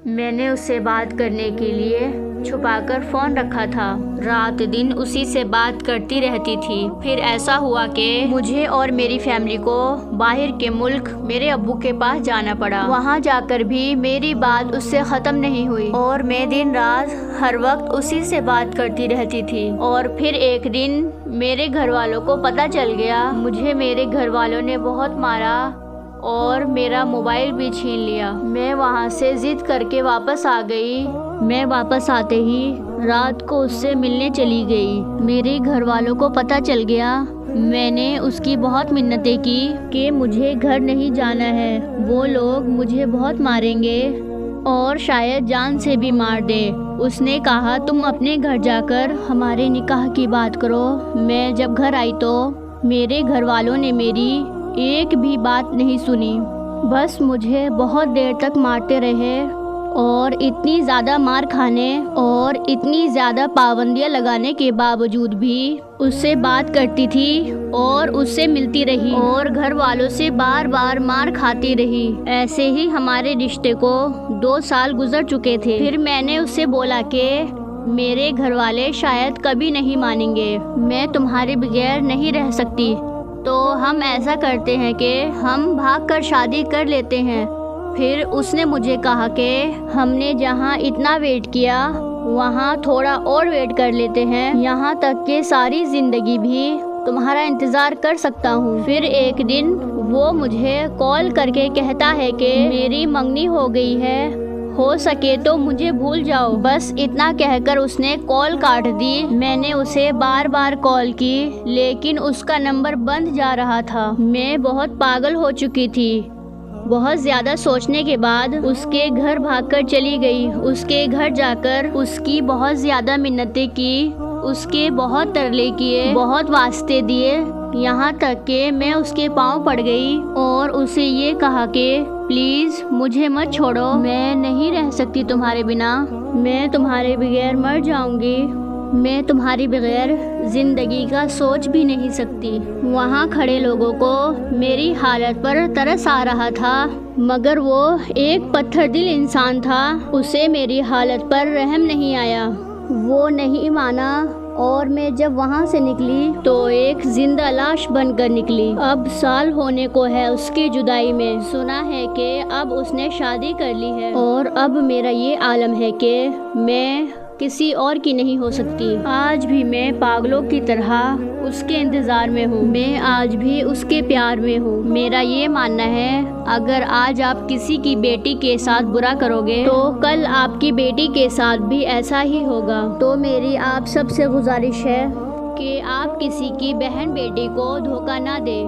میں نے اس سے بات کرنے کے لیے چھپا کر فون رکھا تھا۔ رات دن اسی سے بات کرتی رہتی تھی۔ پھر ایسا ہوا کہ مجھے اور میری فیملی کو باہر کے ملک میرے ابو کے پاس جانا پڑا۔ وہاں جا کر بھی میری بات اس سے ختم نہیں ہوئی اور میں دن رات ہر وقت اسی سے بات کرتی رہتی تھی۔ اور پھر ایک دن میرے گھر والوں کو پتہ چل گیا۔ مجھے میرے گھر والوں نے بہت مارا اور میرا موبائل بھی چھین لیا۔ میں وہاں سے ضد کر کے واپس آ گئی۔ میں واپس آتے ہی رات کو اس سے ملنے چلی گئی۔ میرے گھر والوں کو پتہ چل گیا۔ میں نے اس کی بہت منتیں کی کہ مجھے گھر نہیں جانا ہے، وہ لوگ مجھے بہت ماریں گے اور شاید جان سے بھی مار دے۔ اس نے کہا تم اپنے گھر جا کر ہمارے نکاح کی بات کرو۔ میں جب گھر آئی تو میرے گھر والوں نے میری ایک بھی بات نہیں سنی، بس مجھے بہت دیر تک مارتے رہے اور اتنی زیادہ مار کھانے اور اتنی زیادہ پابندیاں لگانے کے باوجود بھی اس سے بات کرتی تھی اور اس سے ملتی رہی اور گھر والوں سے بار بار مار کھاتی رہی۔ ایسے ہی ہمارے رشتے کو 2 سال گزر چکے تھے۔ پھر میں نے اس سے بولا کہ میرے گھر والے شاید کبھی نہیں مانیں گے، میں تمہارے بغیر نہیں رہ سکتی، تو ہم ایسا کرتے ہیں کہ ہم بھاگ کر شادی کر لیتے ہیں۔ پھر اس نے مجھے کہا کہ ہم نے جہاں اتنا ویٹ کیا وہاں تھوڑا اور ویٹ کر لیتے ہیں، یہاں تک کہ ساری زندگی بھی تمہارا انتظار کر سکتا ہوں۔ پھر ایک دن وہ مجھے کال کر کے کہتا ہے کہ میری منگنی ہو گئی ہے، ہو سکے تو مجھے بھول جاؤ۔ بس اتنا کہہ کر اس نے کال کاٹ دی۔ میں نے اسے بار بار کال کی لیکن اس کا نمبر بند جا رہا تھا۔ میں بہت پاگل ہو چکی تھی۔ بہت زیادہ سوچنے کے بعد اس کے گھر بھاگ کر چلی گئی۔ اس کے گھر جا کر اس کی بہت زیادہ منتیں کی، اس کے بہت ترلے کیے، بہت واسطے دیے، یہاں تک کہ میں اس کے پاؤں پڑ گئی اور اسے یہ کہا کہ پلیز مجھے مت چھوڑو، میں نہیں رہ سکتی تمہارے بنا، میں تمہارے بغیر مر جاؤں گی، میں تمہاری بغیر زندگی کا سوچ بھی نہیں سکتی۔ وہاں کھڑے لوگوں کو میری حالت پر ترس آ رہا تھا، مگر وہ ایک پتھر دل انسان تھا، اسے میری حالت پر رحم نہیں آیا، وہ نہیں مانا اور میں جب وہاں سے نکلی تو ایک زندہ لاش بن کر نکلی۔ اب سال ہونے کو ہے اس کی جدائی میں۔ سنا ہے کہ اب اس نے شادی کر لی ہے اور اب میرا یہ عالم ہے کہ میں کسی اور کی نہیں ہو سکتی۔ آج بھی میں پاگلوں کی طرح اس کے انتظار میں ہوں، میں آج بھی اس کے پیار میں ہوں۔ میرا یہ ماننا ہے اگر آج آپ کسی کی بیٹی کے ساتھ برا کرو گے تو کل آپ کی بیٹی کے ساتھ بھی ایسا ہی ہوگا۔ تو میری آپ سب سے گزارش ہے کہ آپ کسی کی بہن بیٹی کو دھوکہ نہ دیں۔